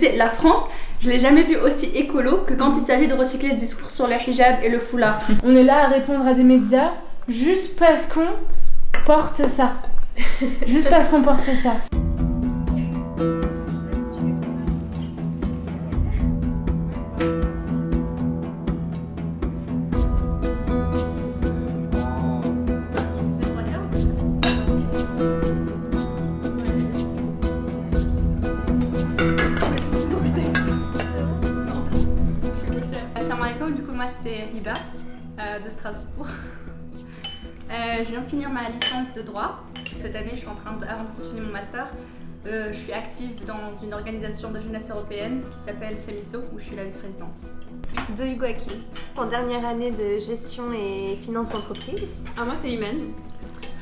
vérité, la France, je l'ai jamais vue aussi écolo que quand il s'agit de recycler le discours sur le hijab et le foulard. On est là à répondre à des médias juste parce qu'on porte ça. Juste parce qu'on porte ça. Du coup, moi c'est Hiba de Strasbourg. Je viens de finir ma licence de droit. Cette année, je suis en train avant de continuer mon master, je suis active dans une organisation de jeunesse européenne qui s'appelle FEMISO, où je suis la vice-présidente. Zoé Gouaki, en dernière année de gestion et finances d'entreprise. Moi c'est Imen.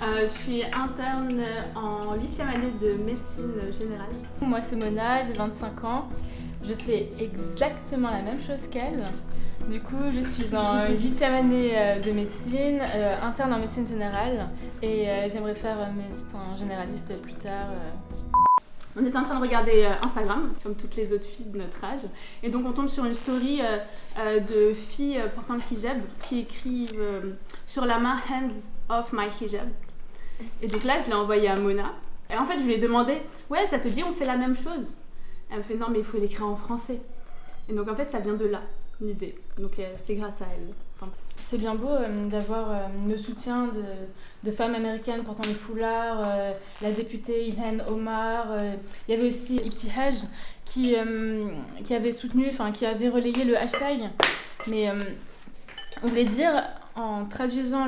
Je suis interne en 8e année de médecine générale. Moi c'est Mona, j'ai 25 ans. Je fais exactement la même chose qu'elle. Du coup, je suis en 8e année de médecine, interne en médecine générale et j'aimerais faire médecin généraliste plus tard. On était en train de regarder Instagram, comme toutes les autres filles de notre âge, et donc on tombe sur une story de filles portant le hijab qui écrivent sur la main « Hands off my hijab ». Et donc là, je l'ai envoyé à Mona. Et en fait, je lui ai demandé « Ouais, ça te dit, on fait la même chose ?» Elle me fait « Non, mais il faut l'écrire en français ». Et donc en fait, ça vient de là, l'idée. Donc c'est grâce à elle. Enfin, c'est bien beau d'avoir le soutien de femmes américaines portant le foulard, la députée Ilhan Omar. Il y avait aussi Ibtihaj qui avait soutenu, qui avait relayé le hashtag. Mais on voulait dire, en traduisant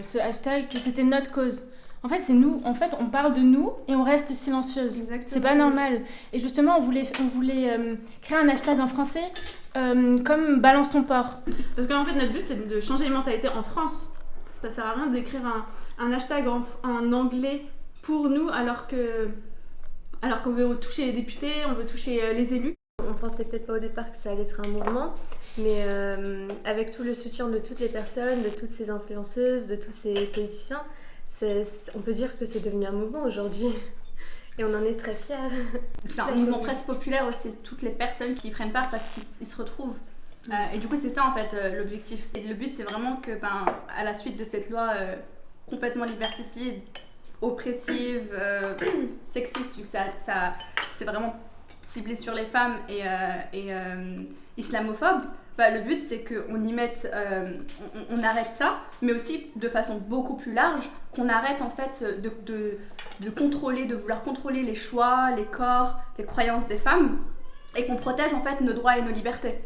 ce hashtag, que c'était notre cause. En fait, c'est nous. En fait, on parle de nous et on reste silencieuse. Exactement. C'est pas normal. Et justement, on voulait créer un hashtag en français comme Balance ton porc. Parce qu'en fait, notre but, c'est de changer les mentalités en France. Ça sert à rien d'écrire un hashtag en anglais pour nous, alors qu'on veut toucher les députés, on veut toucher les élus. On pensait peut-être pas au départ que ça allait être un mouvement, mais avec tout le soutien de toutes les personnes, de toutes ces influenceuses, de tous ces politiciens, on peut dire que c'est devenu un mouvement aujourd'hui. Et on en est très fiers. C'est un mouvement presque populaire aussi, toutes les personnes qui y prennent part parce qu'ils se retrouvent. Et du coup, c'est ça en fait l'objectif. Et le but, c'est vraiment que, à la suite de cette loi complètement liberticide, oppressive, sexiste, vu que ça c'est vraiment ciblé sur les femmes et islamophobe, le but c'est qu'on y mette, on arrête ça, mais aussi de façon beaucoup plus large, qu'on arrête en fait de contrôler, de vouloir contrôler les choix, les corps, les croyances des femmes, et qu'on protège en fait nos droits et nos libertés.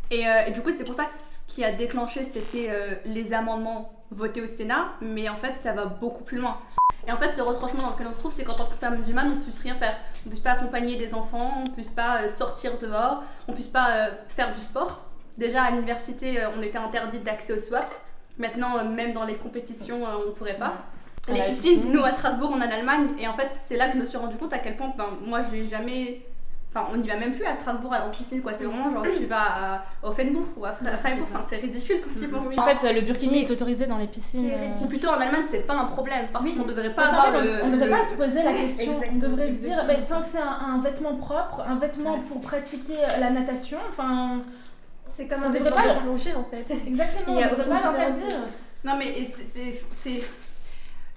Et du coup, c'est pour ça que ce qui a déclenché, c'était les amendements votés au Sénat, mais en fait, ça va beaucoup plus loin. Et en fait, le retranchement dans lequel on se trouve, c'est qu'en tant que femme musulmane, on ne puisse rien faire. On ne puisse pas accompagner des enfants, on ne puisse pas sortir dehors, on ne puisse pas faire du sport. Déjà, à l'université, on était interdit d'accès aux swaps. Maintenant, même dans les compétitions, on ne pourrait pas. Les piscines, nous, à Strasbourg, on est en Allemagne. Et en fait, c'est là que je me suis rendu compte à quel point, moi, j'ai jamais... on n'y va même plus à Strasbourg en piscine, quoi. C'est vraiment genre tu vas à Offenbourg ou à Freiburg, c'est ridicule quand tu penses. En fait, le burkini est autorisé dans les piscines. Ou plutôt en Allemagne, c'est pas un problème parce qu'on devrait pas avoir on devrait pas se poser la question. On devrait se dire, tant que c'est un vêtement propre, un vêtement pour pratiquer la natation, c'est comme un vêtement de plongée en fait. Exactement, on devrait pas l'interdire. Non mais c'est...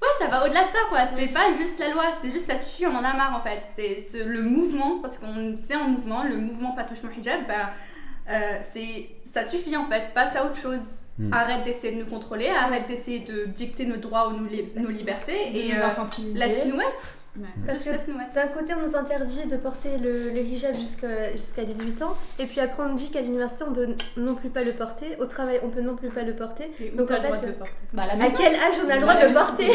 Ouais, ça va au-delà de ça, quoi. C'est pas juste la loi, c'est juste ça suffit, on en a marre en fait. C'est le mouvement, parce qu'on c'est un mouvement, le mouvement Pas touche mon hijab, ça suffit en fait, passe à autre chose. Arrête d'essayer de nous contrôler, arrête d'essayer de dicter nos droits ou nos libertés et laisse-nous être. Ouais. Parce que d'un côté on nous interdit de porter le hijab jusqu'à 18 ans et puis après on nous dit qu'à l'université on peut non plus pas le porter, au travail on peut non plus pas le porter. Et donc à quel âge on a le droit de le porter?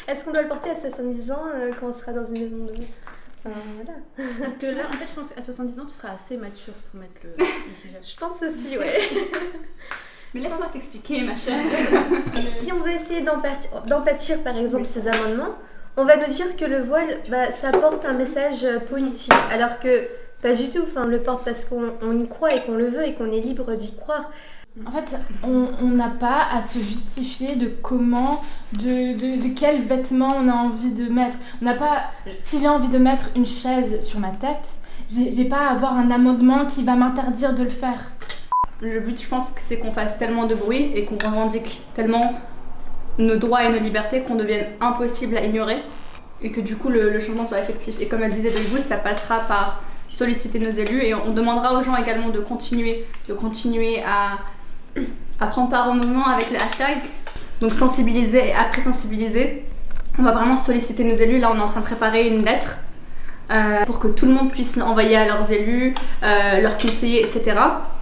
Est-ce qu'on doit le porter à 70 ans quand on sera dans une maison de... voilà. Parce que là en fait je pense qu'à 70 ans tu seras assez mature pour mettre le hijab. Je pense aussi, ouais. Mais laisse-moi t'expliquer ma chère. Si on veut essayer d'empathir par exemple ces amendements, on va nous dire que le voile, ça porte un message politique, alors que pas du tout. On le porte parce qu'on y croit et qu'on le veut et qu'on est libre d'y croire. En fait, on n'a pas à se justifier de comment, de quel vêtement on a envie de mettre. On n'a pas. Si j'ai envie de mettre une chaise sur ma tête, j'ai pas à avoir un amendement qui va m'interdire de le faire. Le but, je pense, c'est qu'on fasse tellement de bruit et qu'on revendique tellement nos droits et nos libertés qu'on devienne impossible à ignorer et que du coup le changement soit effectif. Et comme elle disait Doibou, ça passera par solliciter nos élus et on demandera aux gens également de continuer à prendre part au mouvement avec les hashtags, donc sensibiliser et après sensibiliser. On va vraiment solliciter nos élus. Là, on est en train de préparer une lettre pour que tout le monde puisse envoyer à leurs élus, leurs conseillers, etc.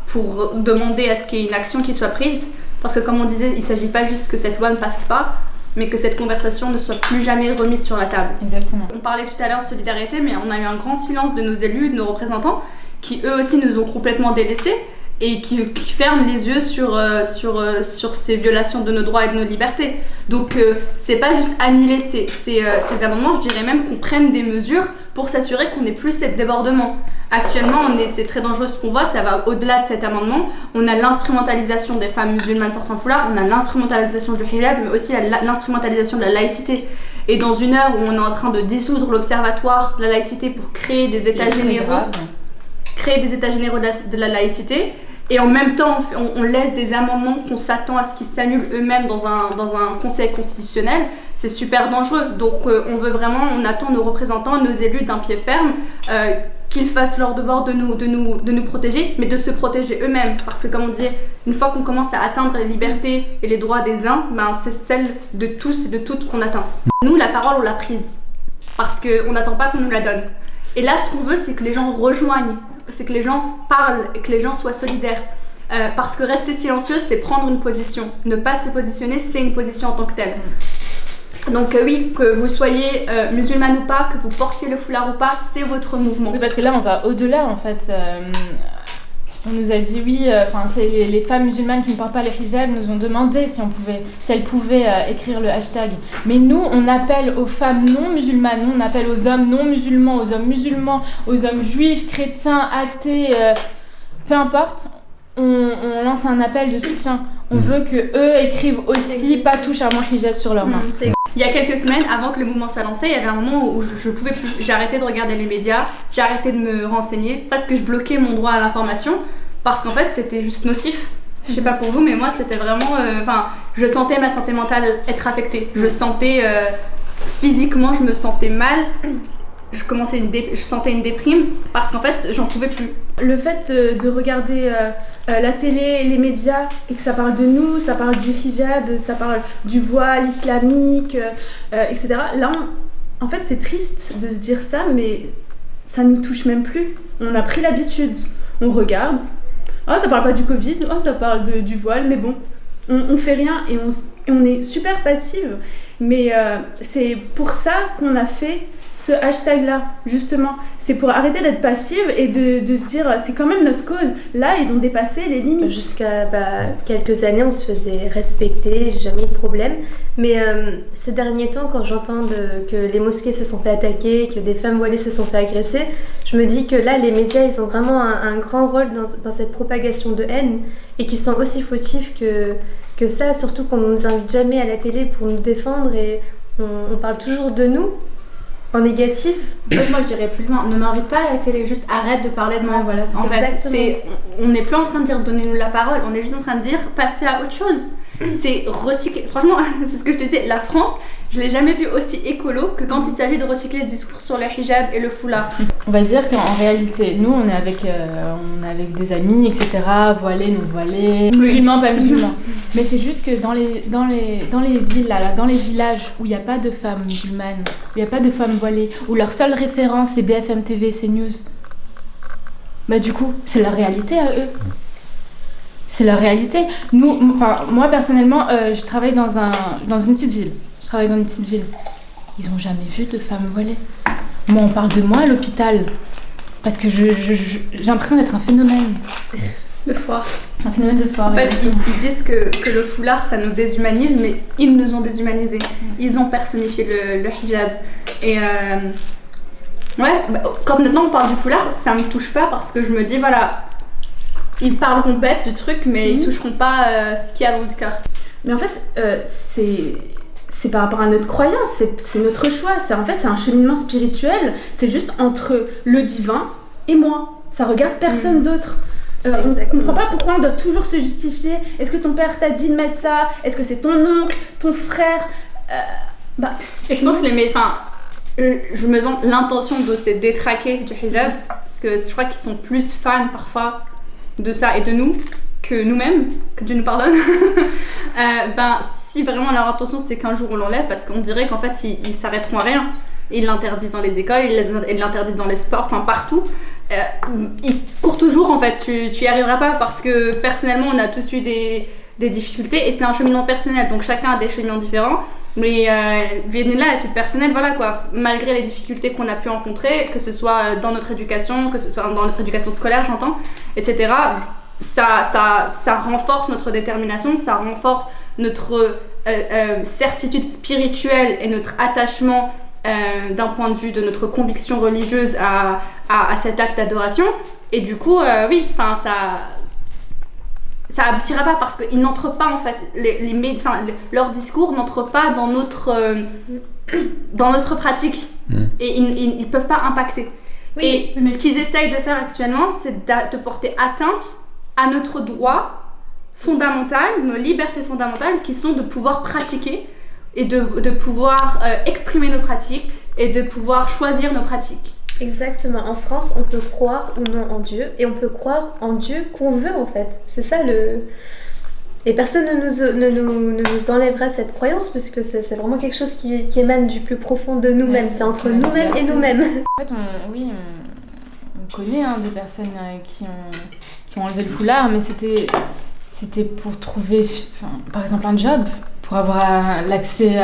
pour demander à ce qu'il y ait une action qui soit prise. Parce que comme on disait, il ne s'agit pas juste que cette loi ne passe pas, mais que cette conversation ne soit plus jamais remise sur la table. Exactement. On parlait tout à l'heure de solidarité, mais on a eu un grand silence de nos élus, de nos représentants, qui eux aussi nous ont complètement délaissés et qui ferment les yeux sur ces violations de nos droits et de nos libertés. Donc c'est pas juste annuler ces amendements, je dirais même qu'on prenne des mesures pour s'assurer qu'on n'ait plus ces débordements. Actuellement, c'est très dangereux ce qu'on voit, ça va au-delà de cet amendement. On a l'instrumentalisation des femmes musulmanes portant foulard, on a l'instrumentalisation du hijab, mais aussi l'instrumentalisation de la laïcité. Et dans une heure où on est en train de dissoudre l'observatoire de la laïcité pour créer des états généraux, de la laïcité, et en même temps on laisse des amendements qu'on s'attend à ce qu'ils s'annulent eux-mêmes dans un conseil constitutionnel, c'est super dangereux. Donc on attend nos représentants, nos élus d'un pied ferme, qu'ils fassent leur devoir de nous protéger, mais de se protéger eux-mêmes. Parce que comme on disait, une fois qu'on commence à atteindre les libertés et les droits des uns, c'est celle de tous et de toutes qu'on atteint. Nous, la parole, on l'a prise, parce qu'on n'attend pas qu'on nous la donne. Et là, ce qu'on veut, c'est que les gens rejoignent, c'est que les gens parlent, et que les gens soient solidaires. Parce que rester silencieux, c'est prendre une position. Ne pas se positionner, c'est une position en tant que telle. Donc oui, que vous soyez musulmane ou pas, que vous portiez le foulard ou pas, c'est votre mouvement. Oui, parce que là, on va au-delà, en fait. On nous a dit oui, c'est les femmes musulmanes qui ne portent pas le hijab nous ont demandé si elles pouvaient écrire le hashtag. Mais nous, on appelle aux femmes non musulmanes, nous on appelle aux hommes non musulmans, aux hommes juifs, chrétiens, athées, peu importe. On lance un appel de soutien. On veut que eux écrivent aussi pas touche à mon hijab sur leurs mains. Il y a quelques semaines, avant que le mouvement soit lancé, il y avait un moment où je pouvais plus. J'ai arrêté de regarder les médias, j'ai arrêté de me renseigner parce que je bloquais mon droit à l'information, parce qu'en fait c'était juste nocif. Je sais pas pour vous, mais moi c'était vraiment. Je sentais ma santé mentale être affectée. Je sentais physiquement, je me sentais mal. Je sentais une déprime parce qu'en fait j'en pouvais plus. Le fait de regarder la télé, les médias et que ça parle de nous, ça parle du hijab, ça parle du voile islamique, etc. Là, en fait, c'est triste de se dire ça, mais ça nous touche même plus. On a pris l'habitude. On regarde. Oh, ça parle pas du Covid. Oh, ça parle du voile, mais bon. On fait rien et on est super passive. Mais c'est pour ça qu'on a fait ce hashtag-là, justement. C'est pour arrêter d'être passive et de se dire, c'est quand même notre cause. Là, ils ont dépassé les limites. Jusqu'à quelques années, on se faisait respecter, jamais eu de problème. Mais ces derniers temps, quand j'entends que les mosquées se sont fait attaquer, que des femmes voilées se sont fait agresser, je me dis que là, les médias, ils ont vraiment un grand rôle dans cette propagation de haine et qu'ils sont aussi fautifs que ça, surtout qu'on ne nous invite jamais à la télé pour nous défendre et on parle toujours de nous. En négatif. Moi je dirais plus loin, ne m'invite pas à la télé, juste arrête de parler de moi. Ouais, voilà, en fait, on n'est plus en train de dire donnez-nous la parole, on est juste en train de dire passez à autre chose. C'est recycler. Franchement, c'est ce que je te disais, la France, je l'ai jamais vu aussi écolo que quand il s'agit de recycler le discours sur le hijab et le foulard. On va dire qu'en réalité, nous on est avec des amis, etc., voilés, non voilés, musulmans, pas musulmans. Mais c'est juste que dans les villes, là, dans les villages où il n'y a pas de femmes musulmanes, où il n'y a pas de femmes voilées, où leur seule référence c'est BFM TV, CNews, bah du coup, c'est leur réalité à eux. C'est leur réalité. Moi personnellement, je travaille dans une petite ville. Ils n'ont jamais vu de femmes voilées. Moi, on parle de moi à l'hôpital. Parce que j'ai l'impression d'être un phénomène. Le foire. Un phénomène de foire. En fait, ils disent que le foulard, ça nous déshumanise, mais ils nous ont déshumanisés. Ils ont personnifié le hijab. Et quand maintenant on parle du foulard, ça me touche pas parce que je me dis, voilà, ils parleront bête du truc, mais ils toucheront pas ce qu'il y a dans le cœur. Mais en fait, c'est par rapport à notre croyance, c'est notre choix. C'est un cheminement spirituel. C'est juste entre le divin et moi. Ça regarde personne d'autre. On ne comprend pas pourquoi on doit toujours se justifier. Est-ce que ton père t'a dit de mettre ça? Est-ce que c'est ton oncle, ton frère? Et je pense que je me demande l'intention de ces détraqués du hijab, parce que je crois qu'ils sont plus fans parfois de ça et de nous que nous-mêmes, que Dieu nous pardonne. Si vraiment leur intention c'est qu'un jour on l'enlève, parce qu'on dirait qu'en fait ils s'arrêteront à rien. Ils l'interdisent dans les écoles, ils l'interdisent dans les sports, partout. Ils courent toujours en fait, tu y arriveras pas, parce que personnellement on a tous eu des difficultés et c'est un cheminement personnel, donc chacun a des cheminements différents. Mais là, à titre personnel, voilà quoi, malgré les difficultés qu'on a pu rencontrer, que ce soit dans notre éducation, que ce soit dans notre éducation scolaire, j'entends, etc., ça renforce notre détermination, ça renforce notre certitude spirituelle et notre attachement d'un point de vue de notre conviction religieuse à cet acte d'adoration. Et du coup, ça aboutira pas, parce qu'ils n'entrent pas en fait, leur discours n'entre pas dans notre pratique et ils peuvent pas impacter. Oui, et ce qu'ils essayent de faire actuellement, c'est de porter atteinte à notre droit fondamental, nos libertés fondamentales qui sont de pouvoir pratiquer et de pouvoir exprimer nos pratiques et de pouvoir choisir nos pratiques. Exactement. En France, on peut croire ou non en Dieu, et on peut croire en Dieu qu'on veut en fait. C'est ça Et personne ne nous enlèvera cette croyance, puisque c'est vraiment quelque chose qui émane du plus profond de nous-mêmes. C'est entre nous-mêmes et nous-mêmes. En fait, on connaît des personnes qui ont enlevé le foulard, mais c'était pour trouver, par exemple, un job, pour avoir l'accès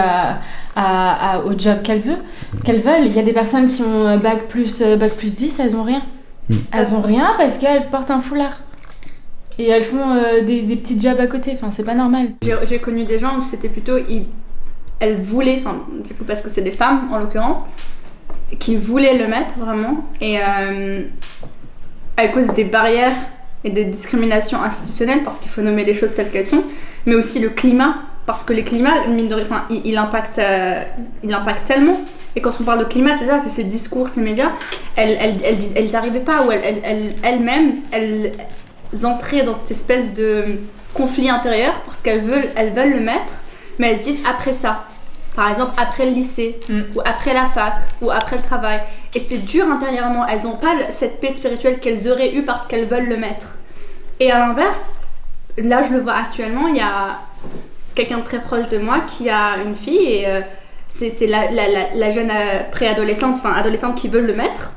au job qu'elles veulent. Il y a des personnes qui ont bac plus 10, elles ont rien. Elles ont rien parce qu'elles portent un foulard. Et elles font des petits jobs à côté, c'est pas normal. J'ai connu des gens où c'était plutôt, elles voulaient, du coup parce que c'est des femmes en l'occurrence, qui voulaient le mettre vraiment, et à cause des barrières et des discriminations institutionnelles, parce qu'il faut nommer les choses telles qu'elles sont, mais aussi le climat, parce que les climats, mine de rien, il impacte tellement. Et quand on parle de climat, c'est ça, c'est ces discours, ces médias, elles n'arrivaient pas, ou elles-mêmes, elles entraient dans cette espèce de conflit intérieur, parce qu'elles veulent le mettre, mais elles se disent après ça, par exemple après le lycée, ou après la fac, ou après le travail. Et c'est dur intérieurement, elles n'ont pas cette paix spirituelle qu'elles auraient eue parce qu'elles veulent le mettre. Et à l'inverse, là je le vois actuellement, il y a quelqu'un de très proche de moi qui a une fille, et c'est la jeune préadolescente, adolescente qui veut le mettre,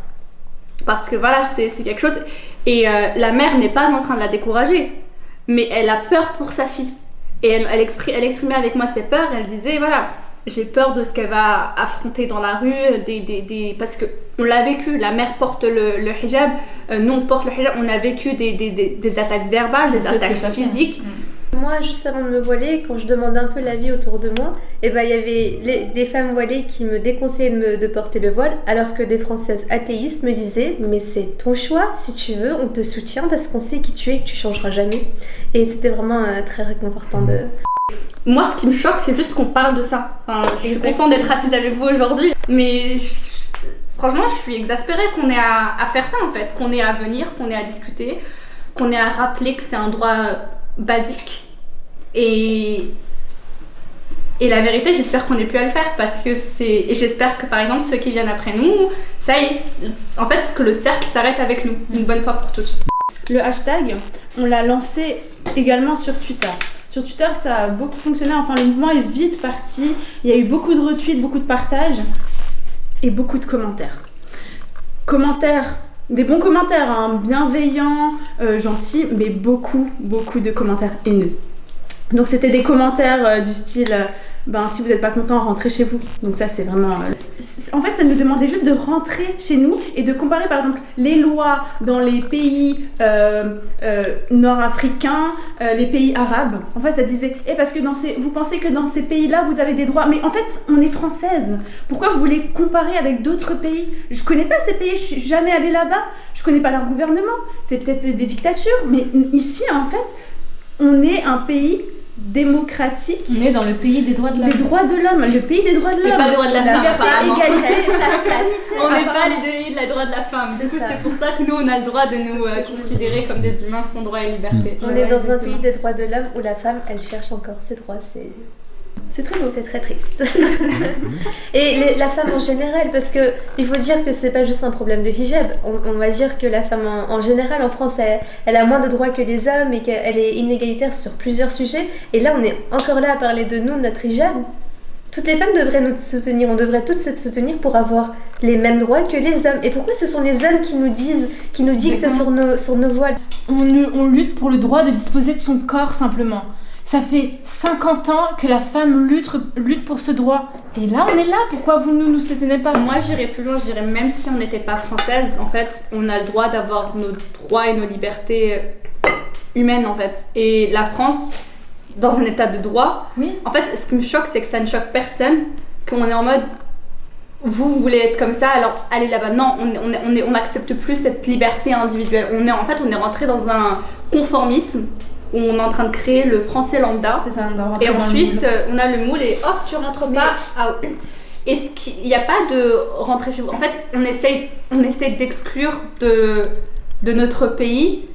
parce que voilà, c'est quelque chose. Et la mère n'est pas en train de la décourager, mais elle a peur pour sa fille. Et elle exprimait avec moi ses peurs, elle disait voilà, j'ai peur de ce qu'elle va affronter dans la rue, parce qu'on l'a vécu, la mère porte le hijab, nous on porte le hijab, on a vécu des attaques verbales, des attaques physiques. Moi, juste avant de me voiler, quand je demande un peu l'avis autour de moi, il y avait des femmes voilées qui me déconseillaient de porter le voile, alors que des Françaises athéistes me disaient « Mais c'est ton choix, si tu veux, on te soutient parce qu'on sait qui tu es et que tu changeras jamais. » Et c'était vraiment très réconfortant de... Moi, ce qui me choque, c'est juste qu'on parle de ça. Je suis contente d'être assise avec vous aujourd'hui, mais franchement, je suis exaspérée qu'on ait à faire ça en fait, qu'on ait à venir, qu'on ait à discuter, qu'on ait à rappeler que c'est un droit basique. Et la vérité, j'espère qu'on n'est plus à le faire, parce que et j'espère que par exemple ceux qui viennent après nous, ça y est, en fait que le cercle s'arrête avec nous une bonne fois pour toutes. Le hashtag, on l'a lancé également sur Twitter. Sur Twitter, ça a beaucoup fonctionné, le mouvement est vite parti, il y a eu beaucoup de retweets, beaucoup de partages et beaucoup de commentaires. Des bons commentaires, bienveillants, gentils, mais beaucoup de commentaires haineux. Donc c'était des commentaires du style si vous n'êtes pas content, rentrez chez vous. Donc ça c'est vraiment... En fait ça nous demandait juste de rentrer chez nous et de comparer par exemple les lois dans les pays nord-africains, les pays arabes. En fait ça disait parce que vous pensez que dans ces pays-là vous avez des droits, mais en fait on est française. Pourquoi vous voulez comparer avec d'autres pays? Je connais pas ces pays, je suis jamais allée là-bas, je connais pas leur gouvernement. C'est peut-être des dictatures, mais ici en fait on est un pays démocratique. On est dans le pays des droits de l'homme. Les droits de l'homme, le pays des droits de Mais l'homme. pas les droits de la femme, liberté, apparemment. égalité. sa place. On n'est pas les pays de la droit de la femme. Du coup, ça. c'est pour ça que nous, on a le droit de nous considérer comme des humains sans droits et liberté. On est dans un pays des droits de l'homme où la femme, elle cherche encore ses droits. C'est très beau. C'est très triste. Et la femme en général, parce que il faut dire que c'est pas juste un problème de hijab. On va dire que la femme en général en France, elle a moins de droits que les hommes et qu'elle est inégalitaire sur plusieurs sujets. Et là, on est encore là à parler de nous, de notre hijab. Toutes les femmes devraient nous soutenir, on devrait toutes se soutenir pour avoir les mêmes droits que les hommes. Et pourquoi ce sont les hommes qui nous dictent sur nos voiles? On lutte pour le droit de disposer de son corps simplement. Ça fait 50 ans que la femme lutte pour ce droit. Et là, on est là. Pourquoi vous ne nous soutenez pas? Moi, j'irais plus loin. Je dirais même si on n'était pas française, en fait, on a le droit d'avoir nos droits et nos libertés humaines, en fait. Et la France, dans un état de droit, Oui. en fait, ce qui me choque, c'est que ça ne choque personne, qu'on est en mode vous voulez être comme ça, alors allez là-bas. Non, on n'accepte plus cette liberté individuelle. On est rentré dans un conformisme où on est en train de créer le français lambda. C'est ça, on doit rentrer Et dans le ensuite, moule. on a le moule et hop, tu rentres pas. Et il n'y a pas de rentrer chez vous. En fait, on essaye d'exclure de notre pays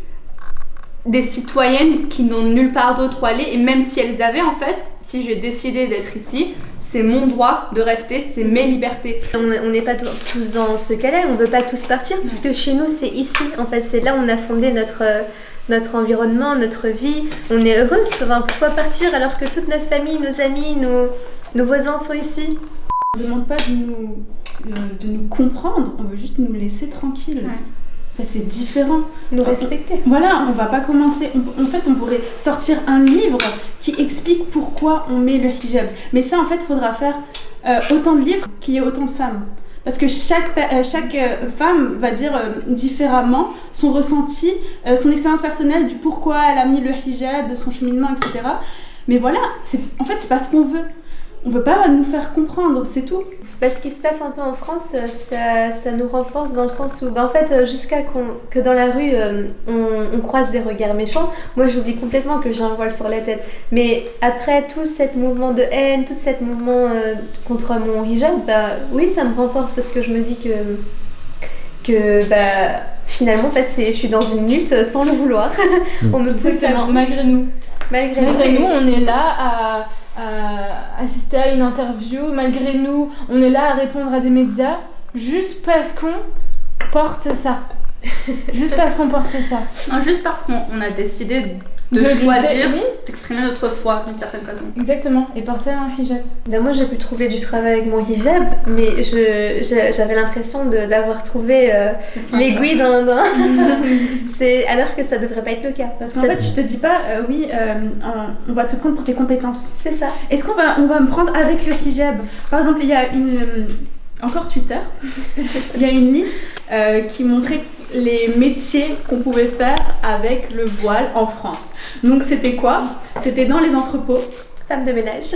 des citoyennes qui n'ont nulle part d'autre où aller. Et même si elles avaient, en fait, si j'ai décidé d'être ici, c'est mon droit de rester, c'est mes libertés. On n'est pas tous dans ce cas-là, on ne veut pas tous partir, puisque chez nous, c'est ici. En fait, c'est là où on a fondé notre environnement, notre vie. On est heureuse. Enfin, pourquoi partir alors que toute notre famille, nos amis, nos voisins sont ici? On ne demande pas de nous comprendre, on veut juste nous laisser tranquilles. Ouais. Enfin, c'est différent. Nous respecter. Voilà, on va pas commencer. En fait, on pourrait sortir un livre qui explique pourquoi on met le hijab. Mais ça, en fait, il faudra faire autant de livres qu'il y ait autant de femmes. Parce que chaque femme va dire différemment son ressenti, son expérience personnelle du pourquoi elle a mis le hijab, son cheminement, etc. Mais voilà, en fait, c'est pas ce qu'on veut. On veut pas nous faire comprendre, c'est tout. Ce qui se passe un peu en France, ça nous renforce dans le sens où, en fait, jusqu'à que dans la rue, on croise des regards méchants, moi j'oublie complètement que j'ai un voile sur la tête. Mais après tout ce mouvement de haine, tout ce mouvement contre mon hijab, oui, ça me renforce parce que je me dis que finalement, je suis dans une lutte sans le vouloir. On me pousse à bout. Malgré nous. Malgré nous, on est là à assister à une interview. Malgré nous, on est là à répondre à des médias juste parce qu'on porte ça. Juste parce qu'on porte ça. Non, juste parce qu'on a décidé de choisir d'exprimer notre foi d'une certaine façon. Exactement, et porter un hijab. Moi j'ai pu trouver du travail avec mon hijab, mais j'avais l'impression d'avoir trouvé l'aiguille dans... alors que ça devrait pas être le cas. Parce qu'en fait, tu te dis pas, on va te prendre pour tes compétences. C'est ça. Est-ce qu'on va me prendre avec le hijab? Par exemple, il y a encore Twitter, il y a une liste qui montrait les métiers qu'on pouvait faire avec le voile en France. Donc c'était quoi? C'était dans les entrepôts. Femme de ménage.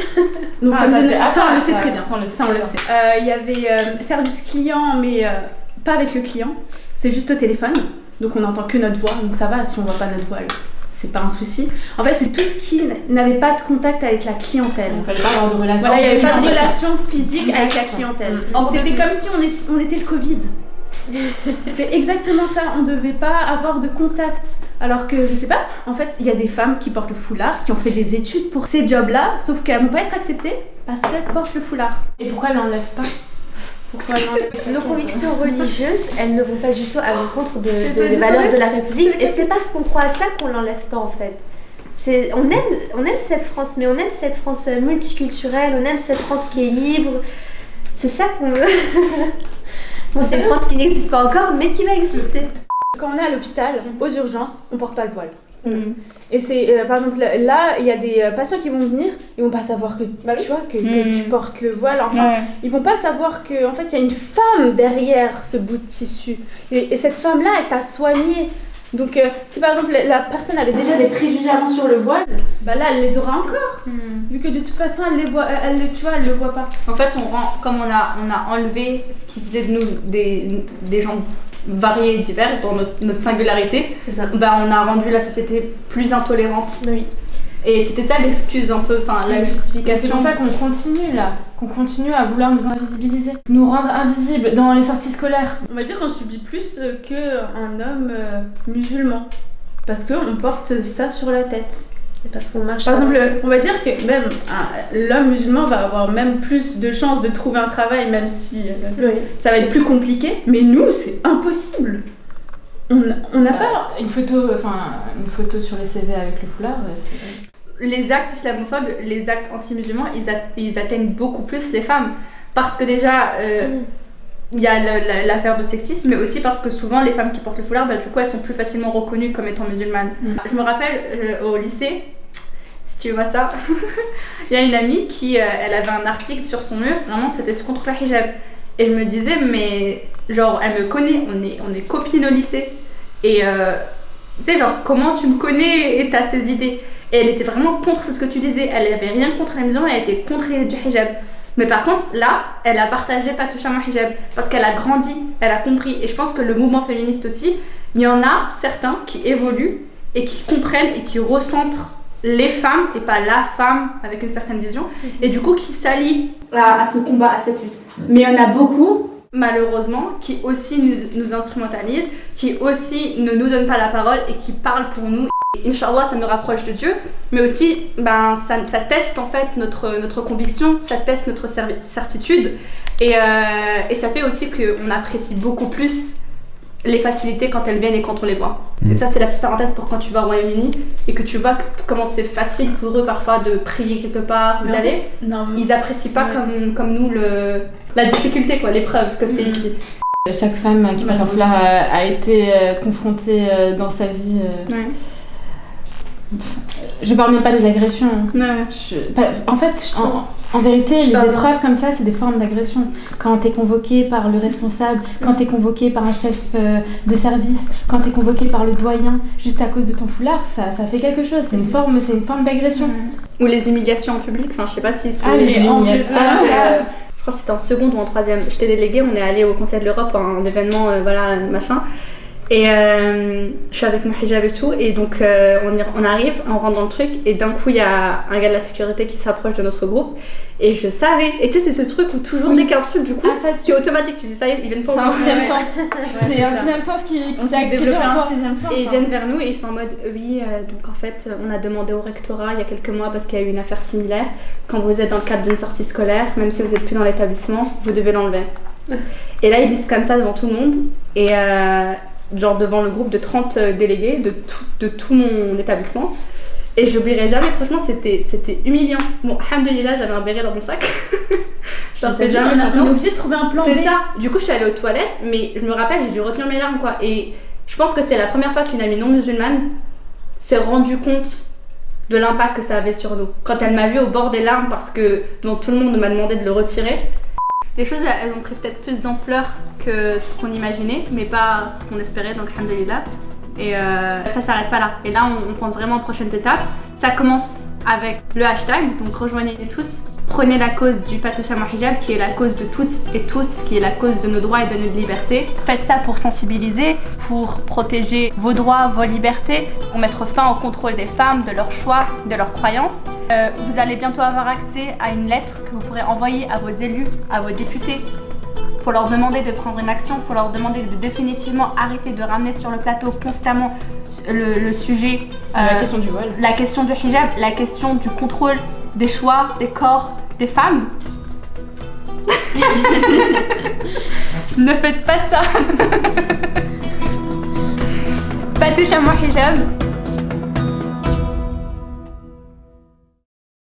Donc, ça, on le sait très bien. Ça, on le sait. Il y avait service client, mais pas avec le client. C'est juste au téléphone. Donc on n'entend que notre voix. Donc ça va si on voit pas notre voile. C'est pas un souci. En fait, c'est tout ce qui n'avait pas de contact avec la clientèle. Il fallait pas avoir de relation. Voilà, il n'y avait pas de relation physique avec la clientèle. C'était comme si on était le Covid. C'était exactement ça, on devait pas avoir de contact. Alors que, je sais pas, en fait, il y a des femmes qui portent le foulard, qui ont fait des études pour ces jobs-là, sauf qu'elles vont pas être acceptées parce qu'elles portent le foulard. Et pourquoi elles l'enlèvent pas? Nos convictions religieuses, elles ne vont pas du tout à l'encontre des valeurs de la République. Et c'est parce qu'on croit à ça qu'on l'enlève pas en fait. On aime cette France, mais on aime cette France multiculturelle, on aime cette France qui est libre. C'est ça qu'on veut. C'est une France qui n'existe pas encore, mais qui va exister. Quand on est à l'hôpital, aux urgences, on porte pas le voile. Et c'est, par exemple, là, il y a des patients qui vont venir, ils vont pas savoir que, tu vois, que tu portes le voile. Enfin, ils vont pas savoir qu'en fait, il y a une femme derrière ce bout de tissu. Et cette femme-là, elle t'a soigné. Donc, si par exemple, la personne avait déjà des préjugés avant sur le voile, là, elle les aura encore. Vu que de toute façon, elle le voit pas. En fait, comme on a enlevé ce qui faisait de nous des gens variés et divers dans notre singularité, C'est ça. On a rendu la société plus intolérante. Oui. Et c'était ça l'excuse un peu, enfin la justification. C'est pour ça qu'on continue à vouloir nous invisibiliser, nous rendre invisibles dans les sorties scolaires. On va dire qu'on subit plus qu'un homme musulman. Parce qu'on porte ça sur la tête. Et parce qu'on marche. Par exemple, on va dire que même l'homme musulman va avoir même plus de chances de trouver un travail, même si ça va être plus compliqué. Mais nous, c'est impossible. On n'a pas... Une photo sur le CV avec le foulard, Les actes islamophobes, les actes anti-musulmans, ils atteignent beaucoup plus les femmes. Parce que déjà, il y a l'affaire de sexisme, mais aussi parce que souvent les femmes qui portent le foulard, du coup, elles sont plus facilement reconnues comme étant musulmanes. Je me rappelle au lycée, si tu vois ça, il y a une amie qui elle avait un article sur son mur, vraiment c'était contre le hijab. Et je me disais, mais genre, elle me connaît, on est copines au lycée. Et tu sais, genre, comment tu me connais et t'as ces idées? Et elle était vraiment contre ce que tu disais. Elle avait rien contre les musulmans, elle était contre du hijab. Mais par contre, là, elle a partagé pas toucher à mon hijab. Parce qu'elle a grandi, elle a compris. Et je pense que le mouvement féministe aussi, il y en a certains qui évoluent et qui comprennent et qui recentrent les femmes et pas la femme avec une certaine vision. Et du coup, qui s'allient à ce combat, à cette lutte. Mais il y en a beaucoup, malheureusement, qui aussi nous instrumentalisent, qui aussi ne nous donnent pas la parole et qui parlent pour nous. Et Inch'Allah, ça nous rapproche de Dieu, mais aussi ça teste en fait notre conviction, ça teste notre certitude et ça fait aussi qu'on apprécie beaucoup plus les facilités quand elles viennent et quand on les voit. Et ça, c'est la petite parenthèse pour quand tu vas au Royaume-Uni et que tu vois comment c'est facile pour eux parfois de prier quelque part, d'aller. Ils apprécient pas comme nous la difficulté, quoi, l'épreuve que c'est ici. Chaque femme qui porte un foulard a été confrontée dans sa vie. Je parle même pas des agressions. En fait, en vérité, les épreuves comme ça, c'est des formes d'agression. Quand t'es convoqué par le responsable, quand t'es convoqué par un chef de service, quand t'es convoqué par le doyen, juste à cause de ton foulard, ça fait quelque chose. C'est une forme d'agression. Ou les humiliations en public. Enfin, je sais pas si c'est. Les humiliations. Je crois que c'était en seconde ou en troisième. J'étais déléguée, on est allé au Conseil de l'Europe, un événement, machin. Et je suis avec mon hijab et tout, et donc on arrive, on rentre dans le truc, et d'un coup il y a un gars de la sécurité qui s'approche de notre groupe, et je savais, et tu sais, c'est ce truc où toujours dès qu'il y a un truc, du coup, c'est automatique, tu dis ça y est, ils viennent pas C'est un sixième sens. C'est un sixième sens qui s'est activé en toi. Et ils viennent vers nous et ils sont en mode oui, donc en fait, on a demandé au rectorat il y a quelques mois parce qu'il y a eu une affaire similaire, quand vous êtes dans le cadre d'une sortie scolaire, même si vous n'êtes plus dans l'établissement, vous devez l'enlever. Et là ils disent comme ça devant tout le monde, et genre devant le groupe de 30 délégués de tout mon établissement, et j'oublierai jamais, franchement c'était humiliant. Bon, alhamdoulilah, j'avais un béret dans mon sac. Je leur fais jamais confiance. On est obligé de trouver un plan B. C'est ça, du coup je suis allée aux toilettes, mais je me rappelle, j'ai dû retenir mes larmes, quoi. Et je pense que c'est la première fois qu'une amie non musulmane s'est rendue compte de l'impact que ça avait sur nous. Quand elle m'a vue au bord des larmes parce que dont tout le monde m'a demandé de le retirer, les choses elles ont pris peut-être plus d'ampleur que ce qu'on imaginait, mais pas ce qu'on espérait, donc alhamdoulilah. Et ça s'arrête pas là. Et là on pense vraiment aux prochaines étapes. Ça commence avec le hashtag, donc rejoignez tous. Prenez la cause du Patoucha Hijab, qui est la cause de toutes et tous, qui est la cause de nos droits et de notre liberté. Faites ça pour sensibiliser, pour protéger vos droits, vos libertés, pour mettre fin au contrôle des femmes, de leurs choix, de leurs croyances. Vous allez bientôt avoir accès à une lettre que vous pourrez envoyer à vos élus, à vos députés, pour leur demander de prendre une action, pour leur demander de définitivement arrêter de ramener sur le plateau constamment le sujet, la question du voile, la question du hijab, la question du contrôle des choix, des corps, des femmes. Ne faites pas ça. Patoucha Hijab.